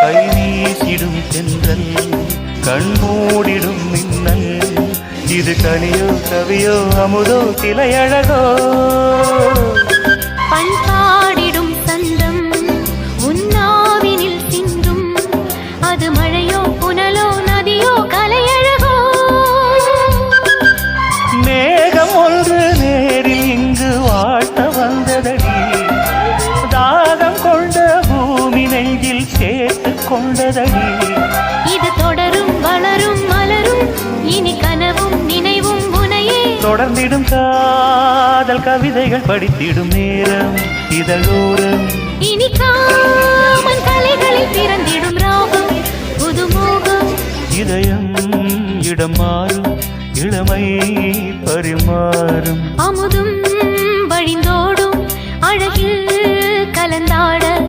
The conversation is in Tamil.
கை வீசிடும் தென்றல் கண்மூடிடும் மின்னல் இது கனியோ கவியோ அமுதோ சிலையழகோ பண்பாடிடும் சந்தம் உன்னாவினில் சிந்தும் அது மழையோ புனலோ நதியோ கலையழகோ மேகம் ஒன்று நேரில் இங்கு வாழ்த்த வந்ததடி தாகம் கொண்ட பூமி நெஞ்சில் சேர்த்து கொண்டதடி இது தொடரும் வளரும் மலரும் இனி கனவும் நினைவும் உனையே தொடர்ந்திடும் காதல் கவிதைகள் படித்திடும் நேரம் இதழோரம் இனி காமன் கலைகளில் பிறந்திடும் ராகம் புதுமோகம் இதயம் இடம் மாறும் இளமை பரிமாறும் அமுதும் வழிந்தோடும் அழகில் கலந்தாள்